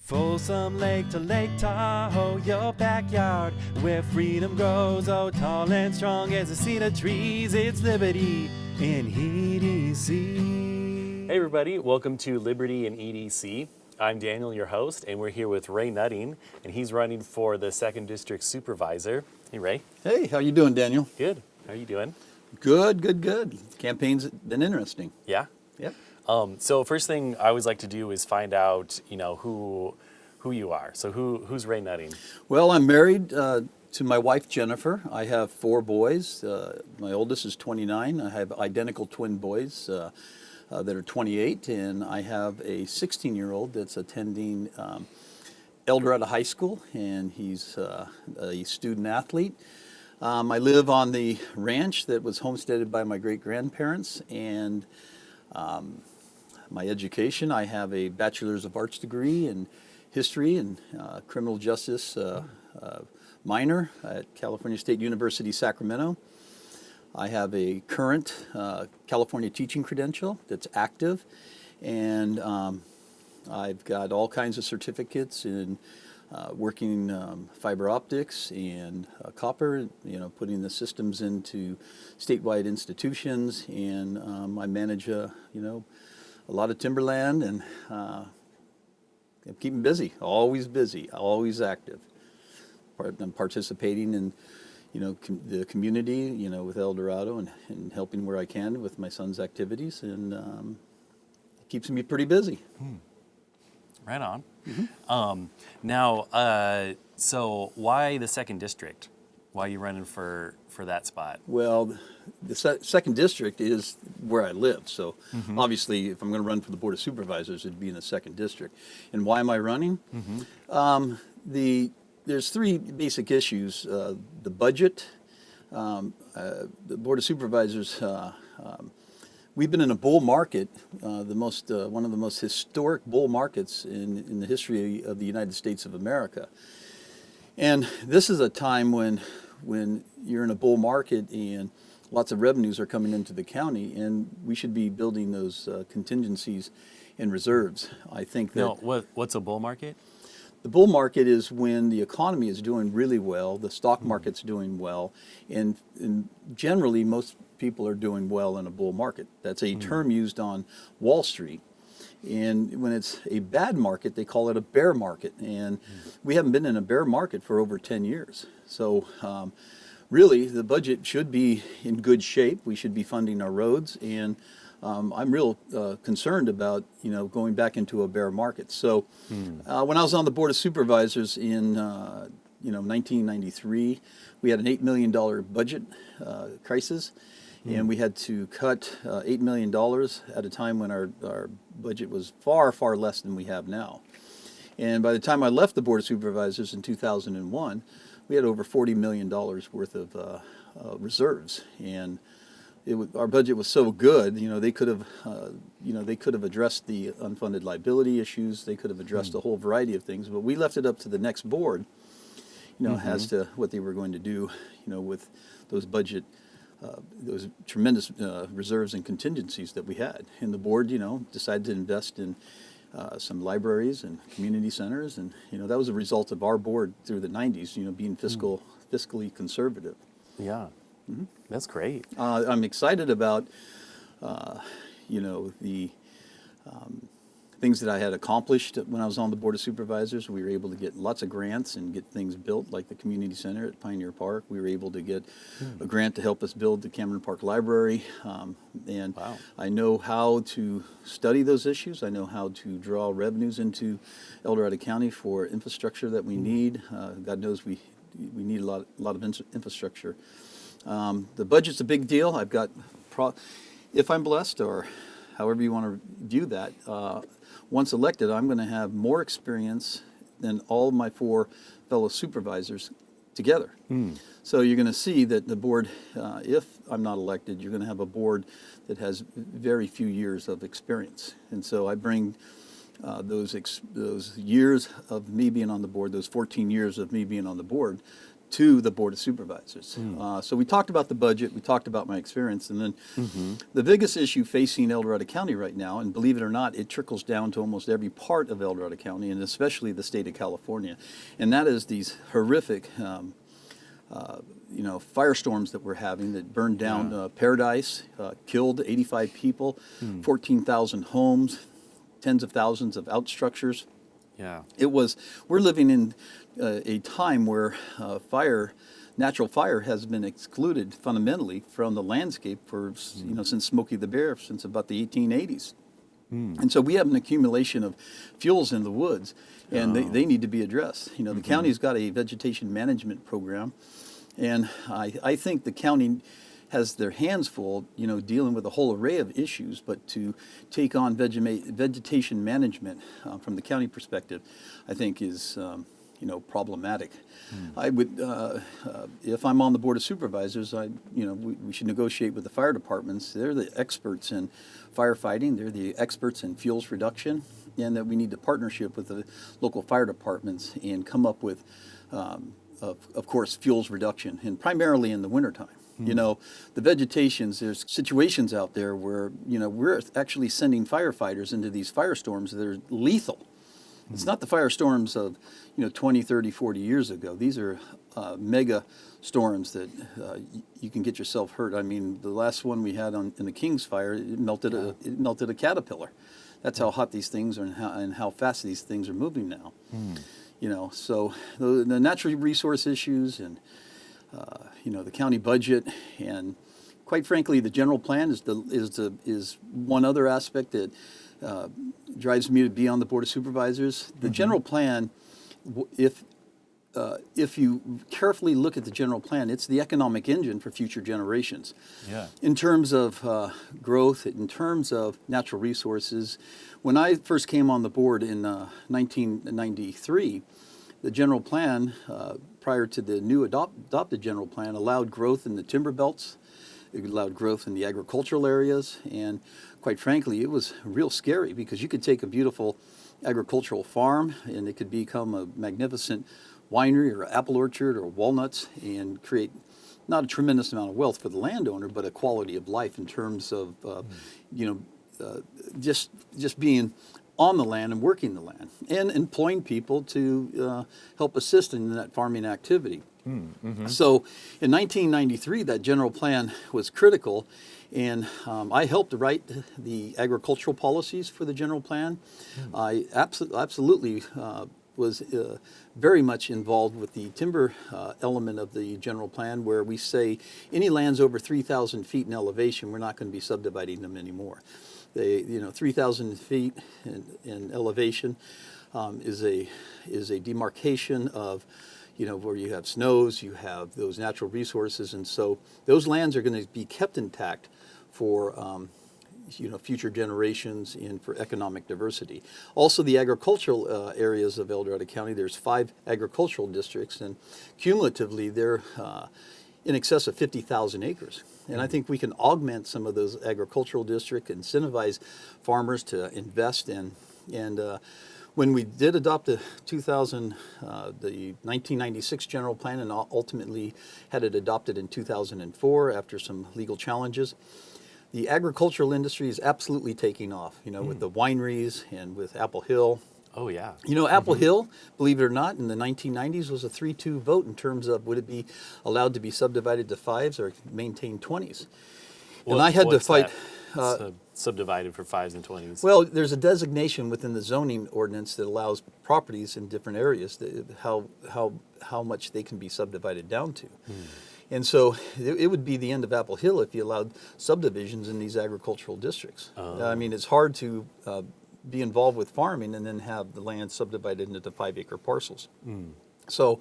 Folsom Lake to Lake Tahoe, your backyard, where freedom grows. Oh, tall and strong as a cedar trees, it's Liberty in EDC. Hey everybody, welcome to Liberty in EDC. I'm Daniel, your host, and we're here with Ray Nutting, and he's running for the 2nd District Supervisor. Hey Ray. Hey, how you doing, Daniel? Good. How are you doing? Good. Campaign's been interesting. Yeah? Yep. So first thing I always like to do is find out, who you are. So who's Ray Nutting? Well, I'm married to my wife, Jennifer. I have 4 boys. My oldest is 29. I have identical twin boys that are 28, and I have a 16-year-old that's attending Dorado High School, and he's a student athlete. I live on the ranch that was homesteaded by my great-grandparents, and my education, I have a Bachelor's of Arts degree in history and criminal justice minor at California State University, Sacramento. I have a current California teaching credential that's active, and I've got all kinds of certificates in working fiber optics and copper, putting the systems into statewide institutions, and I manage a lot of timberland, and I'm keeping busy, always active. I'm participating in the community, with Dorado, and helping where I can with my son's activities, and it keeps me pretty busy. Right on. Mm-hmm. Now, so why the 2nd District? Why are you running for that spot? Well, the 2nd District is where I live, so obviously if I'm going to run for the Board of Supervisors, it'd be in the 2nd District. And why am I running? There's 3 basic issues. The budget, the Board of Supervisors, we've been in a bull market, one of the most historic bull markets in the history of the United States of America. And this is a time when you're in a bull market and lots of revenues are coming into the county, and we should be building those contingencies and reserves. I think that... No, what's a bull market? The bull market is when the economy is doing really well, the stock market's doing well, and generally most people are doing well in a bull market. That's a term used on Wall Street. And when it's a bad market, they call it a bear market. And we haven't been in a bear market for over 10 years. So really, the budget should be in good shape. We should be funding our roads. And I'm real concerned about, going back into a bear market. So when I was on the Board of Supervisors in 1993, we had an $8 million budget crisis. And we had to cut $8 million at a time when our budget was far, far less than we have now. And by the time I left the Board of Supervisors in 2001, we had over $40 million worth of reserves. And our budget was so good, they could have addressed the unfunded liability issues. They could have addressed a whole variety of things. But we left it up to the next board, as to what they were going to do, with those budget. Those tremendous reserves and contingencies that we had. And the board, decided to invest in some libraries and community centers. And, that was a result of our board through the 90s, being fiscally conservative. Yeah, that's great. I'm excited about, the things that I had accomplished when I was on the Board of Supervisors. We were able to get lots of grants and get things built, like the community center at Pioneer Park. We were able to get a grant to help us build the Cameron Park Library. And wow. I know how to study those issues. I know how to draw revenues into Dorado County for infrastructure that we need. God knows we need a lot of infrastructure. The budget's a big deal. I've got, if I'm blessed, or however you want to view that, once elected, I'm going to have more experience than all of my 4 fellow supervisors together. So you're going to see that the board, if I'm not elected, you're going to have a board that has very few years of experience. And so I bring those years of me being on the board, those 14 years of me being on the board, to the Board of Supervisors. So we talked about the budget, we talked about my experience, and then the biggest issue facing El Dorado County right now, and believe it or not, it trickles down to almost every part of El Dorado County, and especially the state of California, and that is these horrific firestorms that we're having that burned down Paradise, killed 85 people, 14,000 homes, tens of thousands of outstructures. Yeah. We're living in a time where natural fire has been excluded fundamentally from the landscape for, since Smokey the Bear, since about the 1880s. And so we have an accumulation of fuels in the woods, and they need to be addressed. The county's got a vegetation management program, and I think the county has their hands full, dealing with a whole array of issues, but to take on vegetation management from the county perspective, I think is, problematic. I would, if I'm on the Board of Supervisors, we should negotiate with the fire departments. They're the experts in firefighting. They're the experts in fuels reduction, and that we need to partnership with the local fire departments and come up with, of course, fuels reduction, and primarily in the wintertime. The vegetations, there's situations out there where, we're actually sending firefighters into these firestorms that are lethal. It's not the firestorms of, 20, 30, 40 years ago. These are mega storms that you can get yourself hurt. I mean, the last one we had in the King's Fire, it melted a caterpillar. That's how hot these things are and how fast these things are moving now. So the natural resource issues and the county budget, and quite frankly, the general plan is one other aspect that drives me to be on the Board of Supervisors. The general plan, if you carefully look at the general plan, it's the economic engine for future generations. Yeah. In terms of growth, in terms of natural resources, when I first came on the board in 1993, the general plan, prior to the new adopted general plan, allowed growth in the timber belts. It allowed growth in the agricultural areas, and quite frankly, it was real scary because you could take a beautiful agricultural farm and it could become a magnificent winery or apple orchard or walnuts and create not a tremendous amount of wealth for the landowner, but a quality of life in terms of, just being on the land and working the land and employing people to help assist in that farming activity. So in 1993, that general plan was critical, and I helped write the agricultural policies for the general plan. I absolutely was very much involved with the timber element of the general plan, where we say any lands over 3,000 feet in elevation, we're not going to be subdividing them anymore. 3,000 feet in elevation is a demarcation of, where you have snows, you have those natural resources, and so those lands are going to be kept intact for future generations and for economic diversity. Also, the agricultural areas of El Dorado County, there's 5 agricultural districts, and cumulatively they're in excess of 50,000 acres. And I think we can augment some of those agricultural districts, incentivize farmers to invest in. And when we did adopt the 1996 general plan, and ultimately had it adopted in 2004 after some legal challenges, the agricultural industry is absolutely taking off, with the wineries and with Apple Hill. Oh, yeah. Apple Hill, believe it or not, in the 1990s was a 3-2 vote in terms of would it be allowed to be subdivided to 5s or maintain 20s. And I had to fight. Subdivided for 5s and 20s. Well, there's a designation within the zoning ordinance that allows properties in different areas how much they can be subdivided down to. And so it would be the end of Apple Hill if you allowed subdivisions in these agricultural districts. I mean, it's hard to be involved with farming and then have the land subdivided into 5-acre parcels. So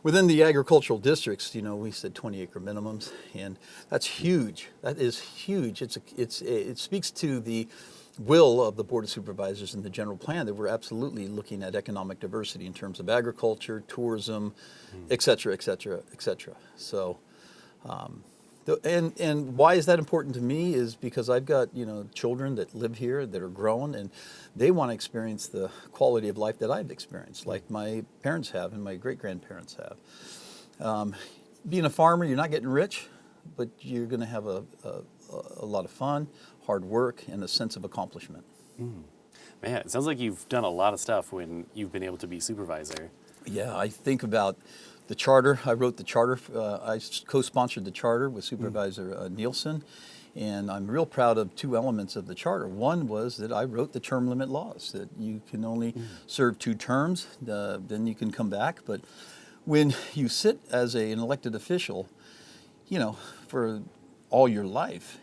within the agricultural districts, we said 20-acre minimums, and that's huge. That is huge. It speaks to the will of the Board of Supervisors and the general plan that we're absolutely looking at economic diversity in terms of agriculture, tourism, et cetera, et cetera, et cetera. So, and why is that important to me is because I've got, children that live here that are grown, and they want to experience the quality of life that I've experienced, like my parents have and my great-grandparents have. Being a farmer, you're not getting rich, but you're going to have a lot of fun, hard work, and a sense of accomplishment. Man, it sounds like you've done a lot of stuff when you've been able to be supervisor. Yeah, I think about the charter. I wrote the charter. I co-sponsored the charter with Supervisor Nielsen, and I'm real proud of two elements of the charter. One was that I wrote the term limit laws, that you can only serve 2 terms, then you can come back. But when you sit as an elected official, for all your life,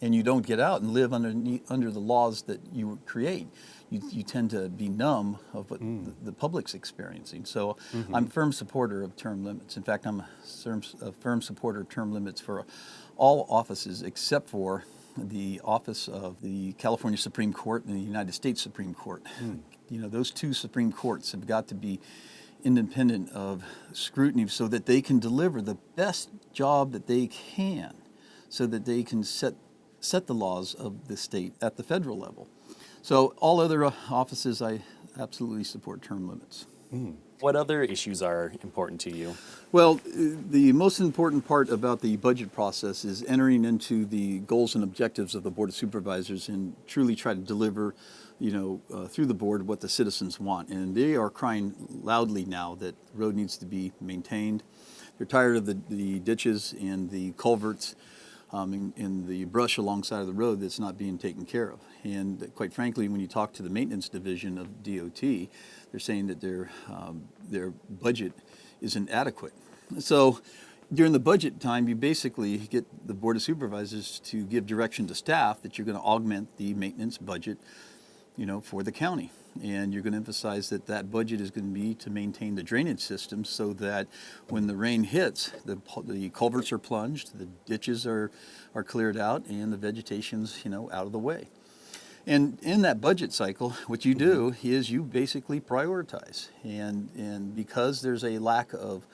and you don't get out and live under the laws that you create, you tend to be numb of what the public's experiencing. So I'm a firm supporter of term limits. In fact, I'm a firm supporter of term limits for all offices except for the office of the California Supreme Court and the United States Supreme Court. Those 2 Supreme Courts have got to be independent of scrutiny so that they can deliver the best job that they can, so that they can set the laws of the state at the federal level. So all other offices, I absolutely support term limits. What other issues are important to you? Well, the most important part about the budget process is entering into the goals and objectives of the Board of Supervisors and truly try to deliver, through the board what the citizens want. And they are crying loudly now that the road needs to be maintained. They're tired of the ditches and the culverts in the brush alongside of the road that's not being taken care of. And quite frankly, when you talk to the maintenance division of DOT, they're saying that their budget isn't adequate. So during the budget time, you basically get the Board of Supervisors to give direction to staff that you're going to augment the maintenance budget, for the county. And you're going to emphasize that budget is going to be to maintain the drainage system so that when the rain hits, the culverts are plunged, the ditches are cleared out, and the vegetation's, out of the way. And in that budget cycle, what you do is you basically prioritize. And because there's a lack of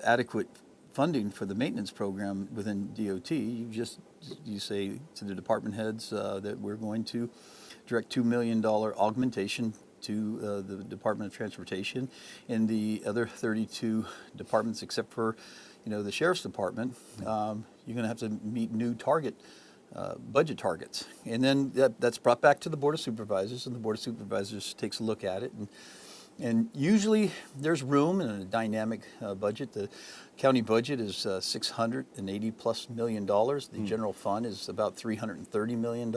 adequate funding for the maintenance program within DOT, you say to the department heads that we're going to direct $2 million augmentation to the Department of Transportation and the other 32 departments, except for, the Sheriff's Department. You're going to have to meet new budget targets. And then that's brought back to the Board of Supervisors, and the Board of Supervisors takes a look at it. And usually there's room in a dynamic budget. The county budget is $680+ million. The general fund is about $330 million.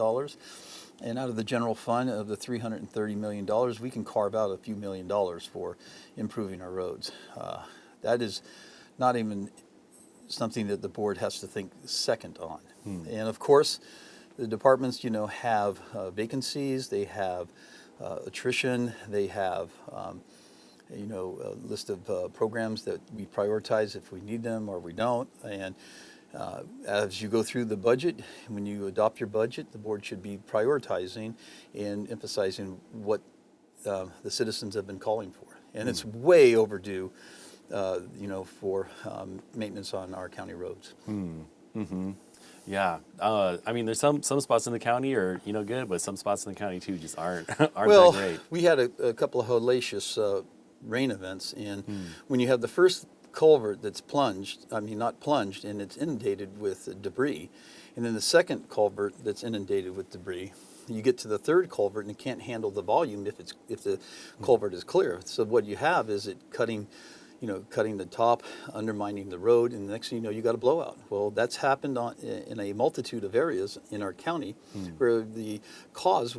And out of the general fund of the $330 million, we can carve out a few $1 million for improving our roads. That is not even something that the board has to think second on. And of course, the departments, have vacancies, they have attrition, they have, a list of programs that we prioritize if we need them or we don't. And as you go through the budget, when you adopt your budget, the board should be prioritizing and emphasizing what the citizens have been calling for. And it's way overdue, for maintenance on our county roads. Yeah, there's some spots in the county are good, but some spots in the county too just aren't that great. We had a couple of hellacious rain events, and when you have the first culvert that's not plunged, and it's inundated with debris, and then the second culvert that's inundated with debris, you get to the third culvert and it can't handle the volume if the culvert is clear. So what you have is it cutting the top, undermining the road, and the next thing you know, you got a blowout. Well, that's happened in a multitude of areas in our county where the cause,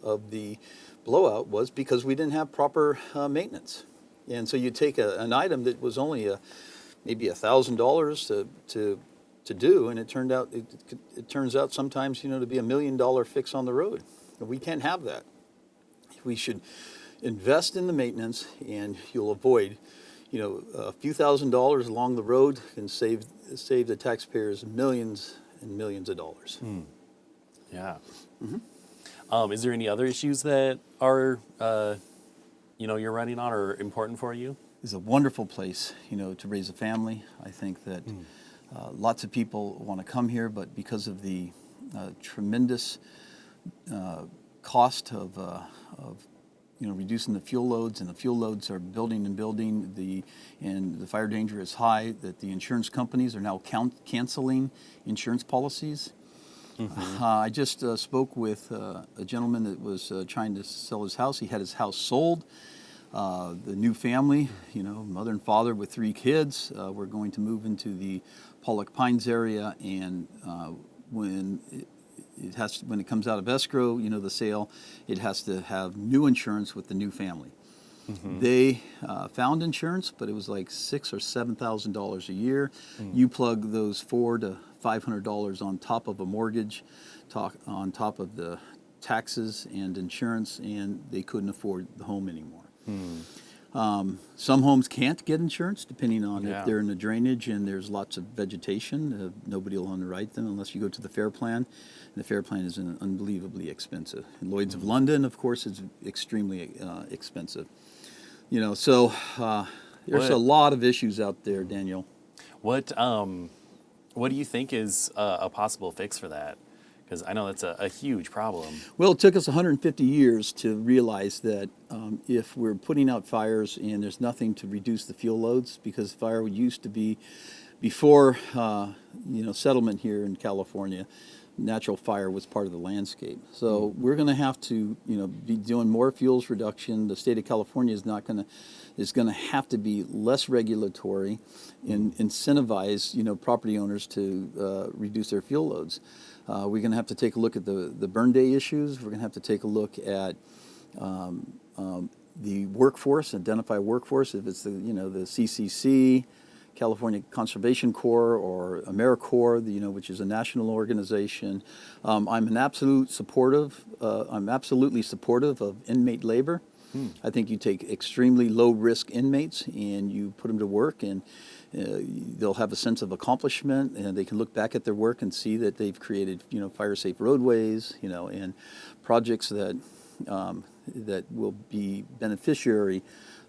of the blowout was because we didn't have proper maintenance. And so you take an item that was only maybe $1,000 to do, and it turns out sometimes to be $1 million fix on the road. We can't have that. We should invest in the maintenance, and you'll avoid, a few $1,000s along the road can save the taxpayers millions and millions of dollars. Yeah. Is there any other issues that are, you're running on or important for you? It's a wonderful place, to raise a family. I think that lots of people want to come here, but because of the tremendous cost of reducing the fuel loads, and the fuel loads are building and building. And the fire danger is high. That the insurance companies are now canceling insurance policies. I just spoke with a gentleman that was trying to sell his house. He had his house sold. The new family, mother and father with 3 kids, were going to move into the Pollock Pines area, and when it comes out of escrow, the sale, it has to have new insurance with the new family. They found insurance, but it was like $6,000 or $7,000 a year. You plug those $400 to $500 on top of a mortgage, on top of the taxes and insurance, and they couldn't afford the home anymore. Some homes can't get insurance, depending on if they're in the drainage and there's lots of vegetation. Nobody will underwrite them unless you go to the fair plan. And the fair plan is unbelievably expensive. And Lloyd's of London, of course, is extremely expensive. So there's a lot of issues out there, Daniel. What do you think is a possible fix for that? Because I know that's a huge problem. Well, it took us 150 years to realize that if we're putting out fires and there's nothing to reduce the fuel loads, because fire used to be, before settlement here in California, natural fire was part of the landscape. So we're going to have to be doing more fuels reduction. The state of California is going to have to be less regulatory and incentivize property owners to reduce their fuel loads. We're going to have to take a look at the burn day issues. We're going to have to take a look at the workforce, identify workforce, if it's the CCC, California Conservation Corps, or AmeriCorps, which is a national organization. I'm absolutely supportive of inmate labor. I think you take extremely low-risk inmates and you put them to work, and they'll have a sense of accomplishment, and they can look back at their work and see that they've created, fire-safe roadways, and projects that will be beneficiary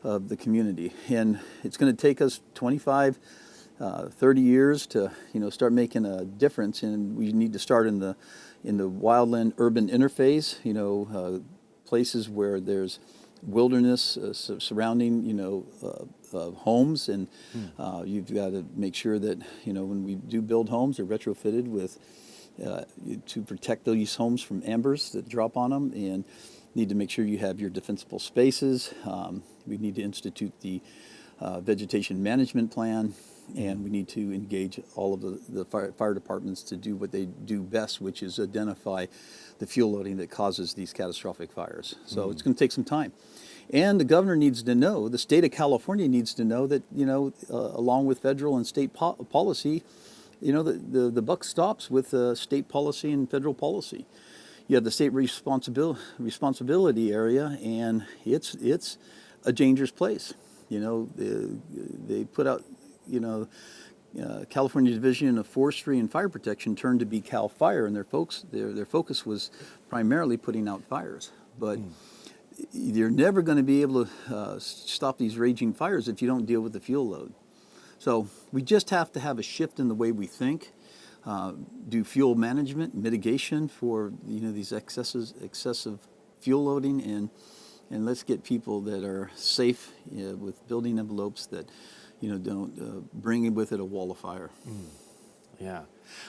of the community. And it's going to take us 25, 30 years to, start making a difference, and we need to start in the wildland-urban interface, places where there's wilderness surrounding, homes, and you've got to make sure that, when we do build homes, they're retrofitted with to protect these homes from embers that drop on them, and need to make sure you have your defensible spaces. We need to institute the vegetation management plan, and we need to engage all of the fire departments to do what they do best, which is identify the fuel loading that causes these catastrophic fires. So it's going to take some time. And the governor needs to know, the state of California needs to know that, along with federal and state policy, the buck stops with state policy and federal policy. You have the state responsibility area, and it's a dangerous place. They put out, California Division of Forestry and Fire Protection turned to be Cal Fire, and their focus was primarily putting out fires. But you're never going to be able to stop these raging fires if you don't deal with the fuel load. So we just have to have a shift in the way we think, do fuel management, mitigation for these excessive fuel loading, and let's get people that are safe with building envelopes that don't bring with it a wall of fire. Yeah.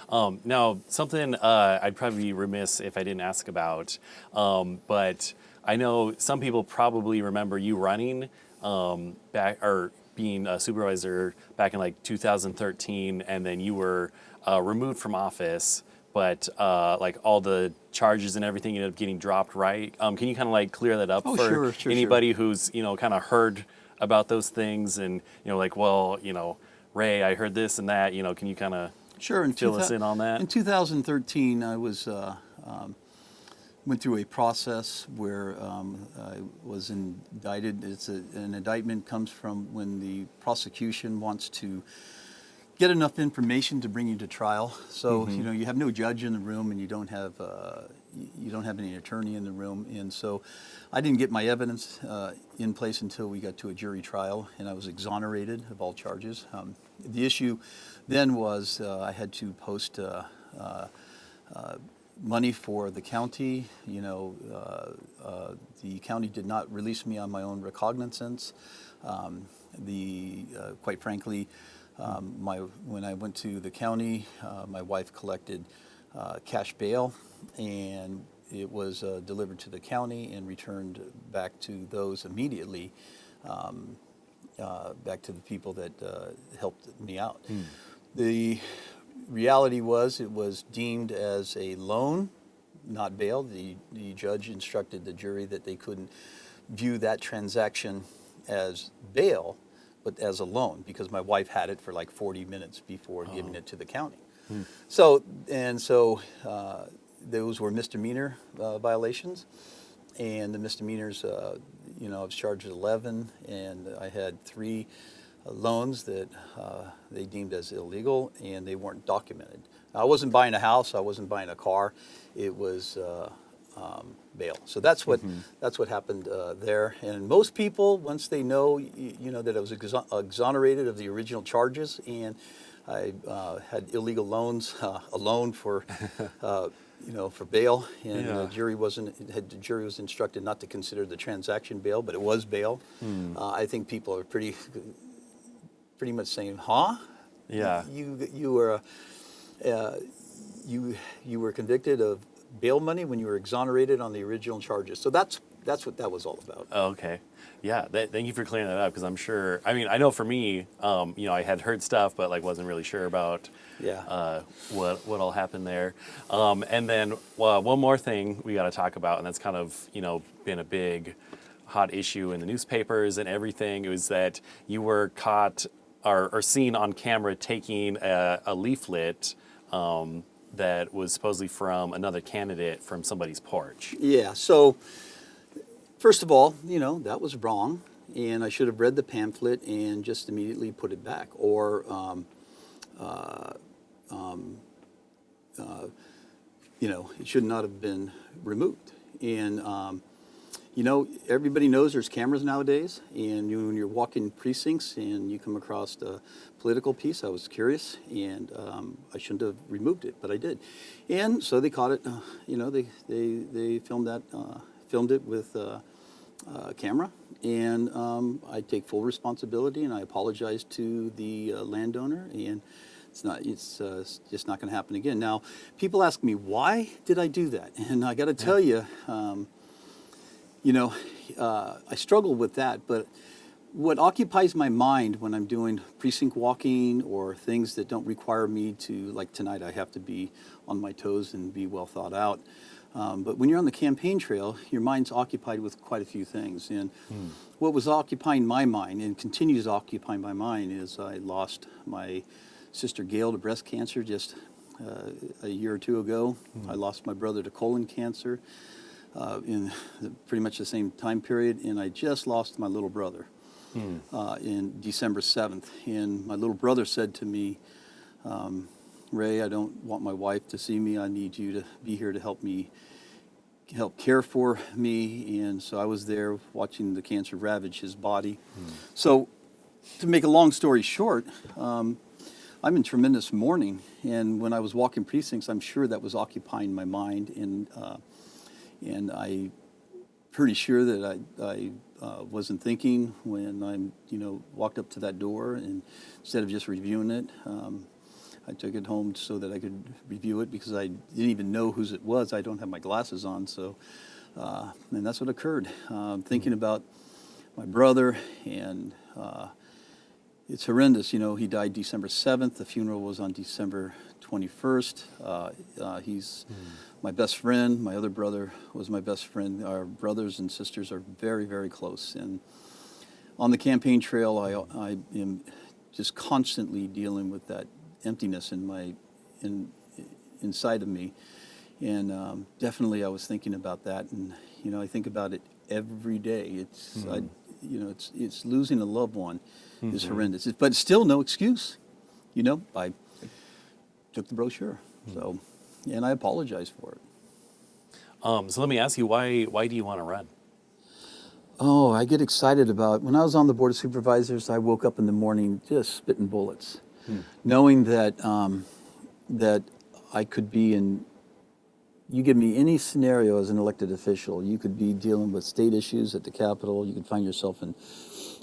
Now, something I'd probably be remiss if I didn't ask about, but I know some people probably remember you running back, or being a supervisor back in like 2013, and then you were removed from office, but like all the charges and everything ended up getting dropped, right? Can you kind of like clear that up for anybody who's kind of heard about those things, and like, well, Ray, I heard this and that. Can you kind of fill us in on that? In 2013, I was went through a process where I was indicted. An indictment comes from when the prosecution wants to get enough information to bring you to trial. So you have no judge in the room, and you don't have any attorney in the room, and so I didn't get my evidence in place until we got to a jury trial, and I was exonerated of all charges. The issue then was I had to post money for the county. The county did not release me on my own recognizance. Quite frankly, when I went to the county, my wife collected cash bail, and it was delivered to the county and returned back to those immediately, back to the people that helped me out. The reality was it was deemed as a loan, not bail. The judge instructed the jury that they couldn't view that transaction as bail, but as a loan, because my wife had it for like 40 minutes before giving it to the county. So those were misdemeanor violations, and the misdemeanors, I was charged with 11, and I had 3 loans that they deemed as illegal, and they weren't documented. I wasn't buying a house, I wasn't buying a car, it was bail. So that's what happened there. And most people, once they know, that I was exonerated of the original charges, and I had illegal loans, a loan for, for bail, and the jury was instructed not to consider the transaction bail, but it was bail. I think people are pretty much saying, "Huh? Yeah. You were convicted of bail money when you were exonerated on the original charges." So that's what that was all about. Oh, okay. Yeah. Thank you for clearing that up, because I'm sure. I mean, I know for me, I had heard stuff, but wasn't really sure about what all happened there. And then one more thing we got to talk about, and that's kind of been a big hot issue in the newspapers and everything. It was that you were caught or seen on camera taking a leaflet that was supposedly from another candidate from somebody's porch. Yeah, so first of all, that was wrong, and I should have read the pamphlet and just immediately put it back, or it should not have been removed. And everybody knows there's cameras nowadays, and when you're walking precincts and you come across a political piece, I was curious, and I shouldn't have removed it, but I did. And so they caught it. They filmed it with camera, and I take full responsibility, and I apologize to the landowner, and it's just not going to happen again. Now, people ask me, why did I do that? And I got to tell you, I struggle with that, but what occupies my mind when I'm doing precinct walking or things that don't require me to, like tonight, I have to be on my toes and be well thought out. But when you're on the campaign trail, your mind's occupied with quite a few things. And what was occupying my mind and continues to occupy my mind is I lost my sister Gail to breast cancer just a year or two ago. I lost my brother to colon cancer in pretty much the same time period. And I just lost my little brother in December 7th. And my little brother said to me, "Ray, I don't want my wife to see me. I need you to be here to help care for me." And so I was there watching the cancer ravage his body. So to make a long story short, I'm in tremendous mourning. And when I was walking precincts, I'm sure that was occupying my mind. And I'm pretty sure that I wasn't thinking when I walked up to that door, and instead of just reviewing it, I took it home so that I could review it, because I didn't even know whose it was. I don't have my glasses on, so and that's what occurred. Thinking about my brother, and it's horrendous. He died December 7th. The funeral was on December 21st. He's my best friend. My other brother was my best friend. Our brothers and sisters are very, very close. And on the campaign trail, I am just constantly dealing with that emptiness inside of me. And definitely I was thinking about that. And, I think about it every day. It's losing a loved one is horrendous. But it's still no excuse. I took the brochure. So, and I apologize for it. So let me ask you, why do you want to run? Oh, I get excited when I was on the Board of Supervisors, I woke up in the morning just spitting bullets, knowing that that I could be in, you give me any scenario as an elected official. You could be dealing with state issues at the Capitol. You could find yourself in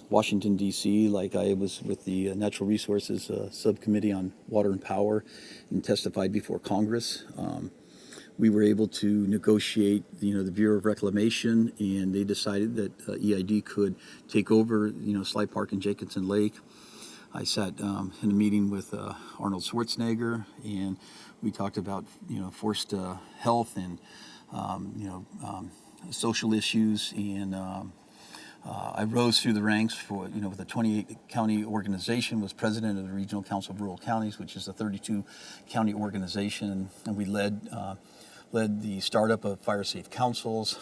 Washington, D.C., like I was with the Natural Resources Subcommittee on Water and Power and testified before Congress. We were able to negotiate, the Bureau of Reclamation, and they decided that EID could take over, Sly Park and Jacobson Lake. I sat in a meeting with Arnold Schwarzenegger, and we talked about, forced health and, social issues, and I rose through the ranks for, with a 28 county organization, was president of the Regional Council of Rural Counties, which is a 32 county organization, and we led the startup of fire safe councils.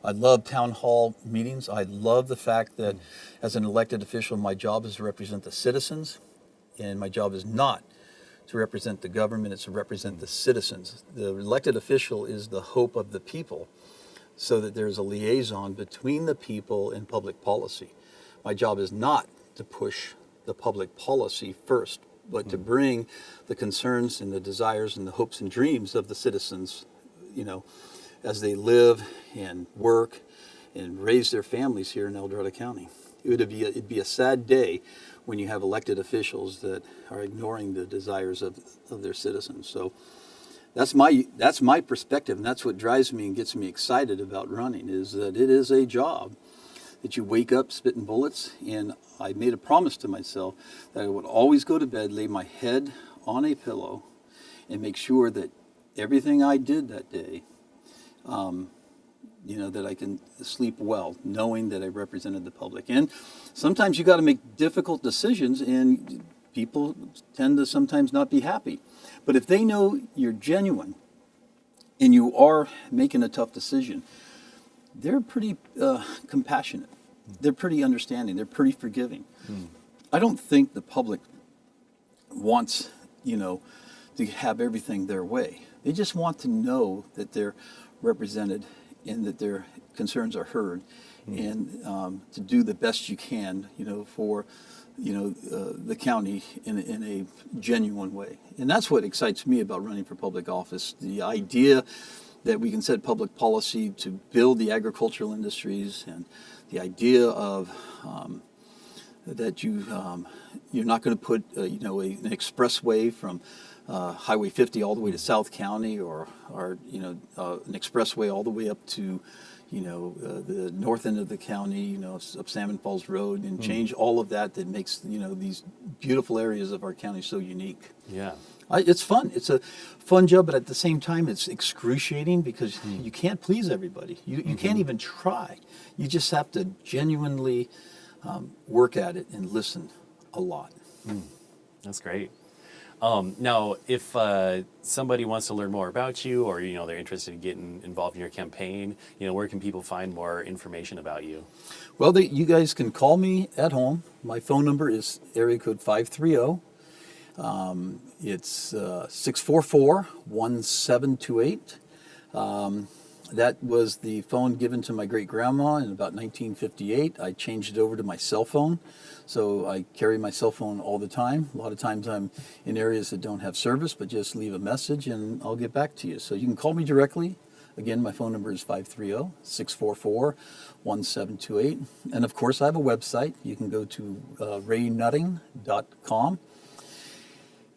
I love town hall meetings. I love the fact that as an elected official, my job is to represent the citizens, and my job is not to represent the government, it's to represent the citizens. The elected official is the hope of the people, so that there's a liaison between the people and public policy. My job is not to push the public policy first, but to bring the concerns and the desires and the hopes and dreams of the citizens, as they live and work and raise their families here in El Dorado County. It'd be a sad day when you have elected officials that are ignoring the desires of their citizens. So that's my perspective, and that's what drives me and gets me excited about running, is that it is a job that you wake up spitting bullets. And I made a promise to myself that I would always go to bed, lay my head on a pillow, and make sure that everything I did that day, that I can sleep well, knowing that I represented the public. And sometimes you got to make difficult decisions, and people tend to sometimes not be happy. But if they know you're genuine and you are making a tough decision, they're pretty compassionate. They're pretty understanding. They're pretty forgiving. I don't think the public wants, to have everything their way. They just want to know that they're represented and that their concerns are heard, and to do the best you can, for the county in a genuine way. And that's what excites me about running for public office, the idea that we can set public policy to build the agricultural industries, and the idea of that you're not going to put an expressway from Highway 50 all the way to South County, or an expressway all the way up to the north end of the county, up Salmon Falls Road, and change all of that makes, these beautiful areas of our county so unique. Yeah. It's fun. It's a fun job, but at the same time, it's excruciating because you can't please everybody. You can't even try. You just have to genuinely work at it and listen a lot. That's great. Now, if somebody wants to learn more about you, or they're interested in getting involved in your campaign, where can people find more information about you? Well, you guys can call me at home. My phone number is area code 530. It's 644-1728. That was the phone given to my great-grandma in about 1958. I changed it over to my cell phone, so I carry my cell phone all the time. A lot of times I'm in areas that don't have service, but just leave a message and I'll get back to you. So you can call me directly. Again, my phone number is 530-644-1728. And of course, I have a website. You can go to raynutting.com.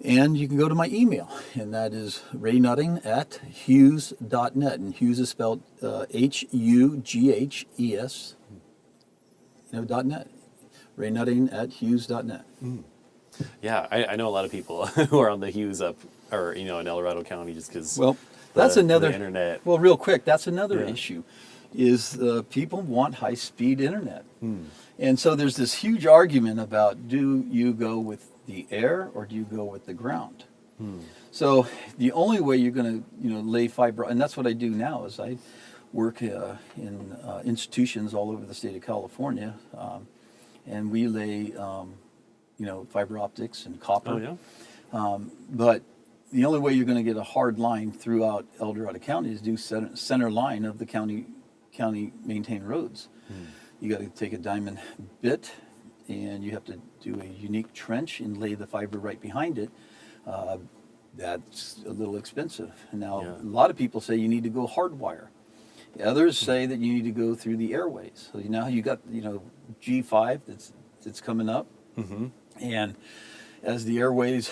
And you can go to my email, and that is raynutting@hughes.net. And Hughes is spelled Hughes, .net. raynutting@hughes.net. Yeah, I know a lot of people who are on the Hughes in El Dorado County, just because. Well, that's another. The internet. Well, real quick, that's another issue, is people want high-speed internet, and so there's this huge argument about, do you go with the air or do you go with the ground? So the only way you're going to lay fiber, and that's what I do now, is I work in institutions all over the state of California, and we lay fiber optics and copper. But the only way you're going to get a hard line throughout El Dorado County is do center line of the county maintained roads. You got to take a diamond bit, and you have to do a unique trench and lay the fiber right behind it. that's a little expensive. Now, Yeah. a lot of people say you need to go hardwire. Others say that you need to go through the airways. So now you got, G5 that's coming up. And as the airways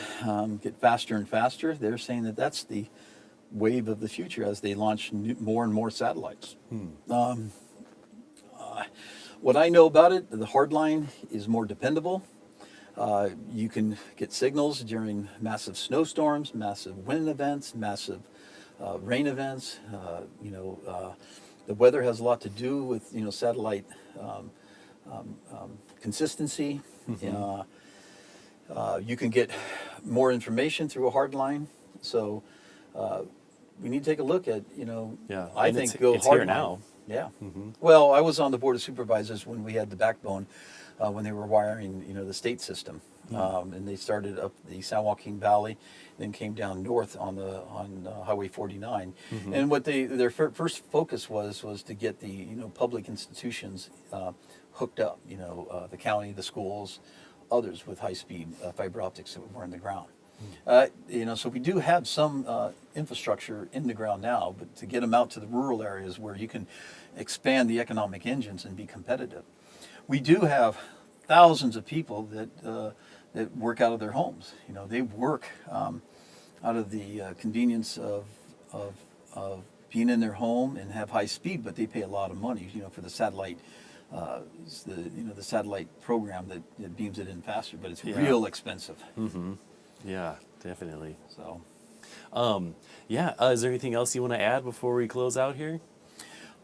get faster and faster, they're saying that that's the wave of the future as they launch more and more satellites. What I know about it, the hardline is more dependable. You can get signals during massive snowstorms, massive wind events, massive rain events. The weather has a lot to do with satellite consistency. You can get more information through a hardline. So we need to take a look at Yeah, I and think go it's hardline. here now. Yeah. Well, I was on the board of supervisors when we had the backbone, when they were wiring, the state system, and they started up the San Joaquin Valley, then came down north on Highway 49. And what their first focus was to get the public institutions hooked up, the county, the schools, others with high-speed fiber optics that were in the ground. So we do have some infrastructure in the ground now, but to get them out to the rural areas where you can expand the economic engines and be competitive. We do have thousands of people that work out of their homes. They work out of the convenience of being in their home and have high speed, but they pay a lot of money, for the satellite. The satellite program that beams it in faster, but it's real expensive. Yeah, definitely. So, is there anything else you want to add before we close out here?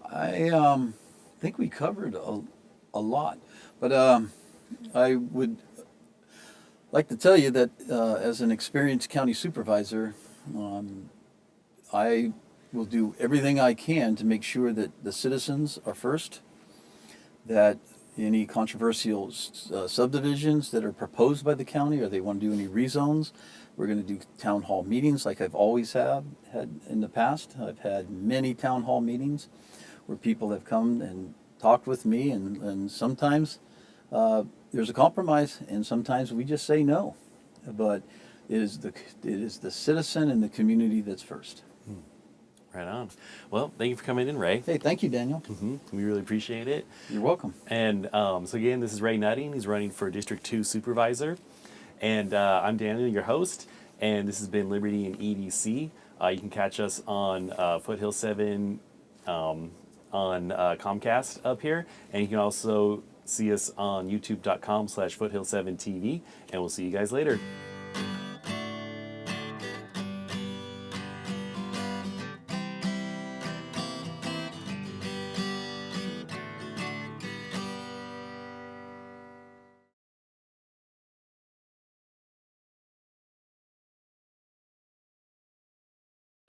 I think we covered a lot, but I would like to tell you that as an experienced county supervisor, I will do everything I can to make sure that the citizens are first, that any controversial subdivisions that are proposed by the county, or they want to do any rezones, we're going to do town hall meetings like I've always had in the past. I've had many town hall meetings where people have come and talked with me, and sometimes there's a compromise, and sometimes we just say no. But it is the citizen and the community that's first. Right on. Well, thank you for coming in, Ray. Hey, thank you, Daniel. We really appreciate it. You're welcome. And so again, this is Ray Nutting. He's running for District 2 Supervisor. And I'm Daniel, your host. And this has been Liberty and EDC. You can catch us on Foothill 7 on Comcast up here. And you can also see us on youtube.com/Foothill7TV. And we'll see you guys later.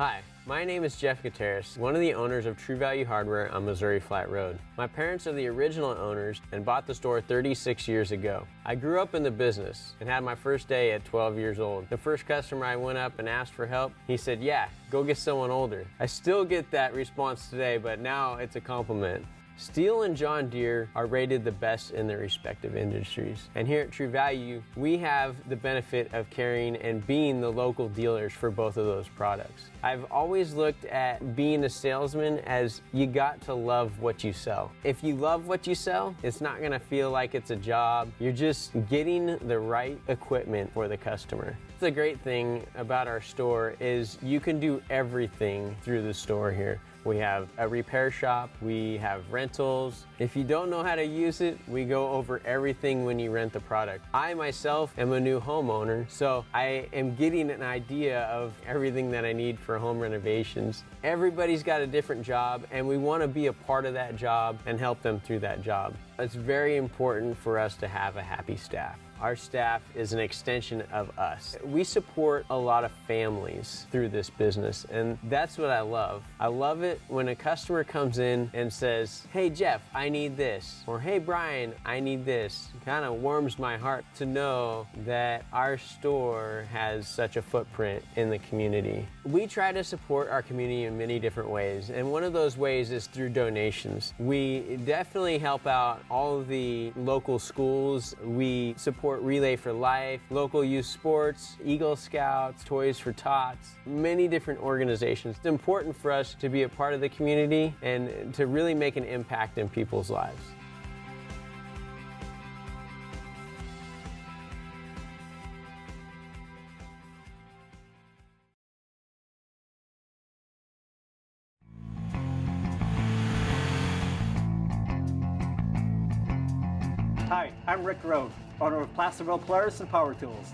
Hi, my name is Jeff Gutierrez, one of the owners of True Value Hardware on Missouri Flat Road. My parents are the original owners and bought the store 36 years ago. I grew up in the business and had my first day at 12 years old. The first customer I went up and asked for help, he said, "Yeah, go get someone older." I still get that response today, but now it's a compliment. Steel and John Deere are rated the best in their respective industries. And here at True Value, we have the benefit of carrying and being the local dealers for both of those products. I've always looked at being a salesman as you got to love what you sell. If you love what you sell, it's not gonna feel like it's a job. You're just getting the right equipment for the customer. The great thing about our store is you can do everything through the store here. We have a repair shop, we have rentals. If you don't know how to use it, we go over everything when you rent the product. I myself am a new homeowner, so I am getting an idea of everything that I need for home renovations. Everybody's got a different job, and we want to be a part of that job and help them through that job. It's very important for us to have a happy staff. Our staff is an extension of us. We support a lot of families through this business, and that's what I love. I love it when a customer comes in and says, "Hey Jeff, I need this," or "Hey Brian, I need this." It kind of warms my heart to know that our store has such a footprint in the community. We try to support our community in many different ways, and one of those ways is through donations. We definitely help out all of the local schools. We support Relay for Life, local youth sports, Eagle Scouts, Toys for Tots, many different organizations. It's important for us to be a part of the community and to really make an impact in people's lives. Hi, I'm Rick Rode, owner of Placerville Polaris and Power Tools.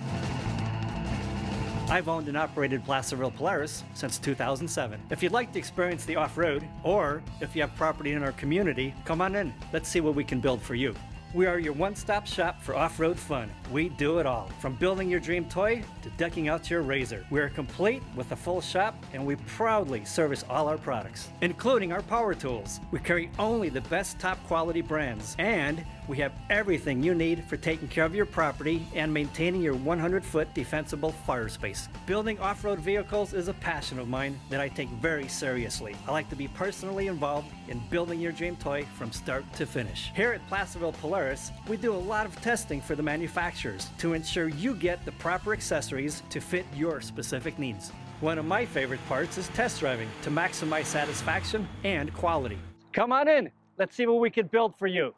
I've owned and operated Placerville Polaris since 2007. If you'd like to experience the off-road, or if you have property in our community, come on in. Let's see what we can build for you. We are your one-stop shop for off-road fun. We do it all, from building your dream toy to decking out your razor. We are complete with a full shop, and we proudly service all our products, including our power tools. We carry only the best top quality brands, and we have everything you need for taking care of your property and maintaining your 100-foot defensible fire space. Building off-road vehicles is a passion of mine that I take very seriously. I like to be personally involved in building your dream toy from start to finish. Here at Placerville Polaris, we do a lot of testing for the manufacturers to ensure you get the proper accessories to fit your specific needs. One of my favorite parts is test driving to maximize satisfaction and quality. Come on in, let's see what we can build for you.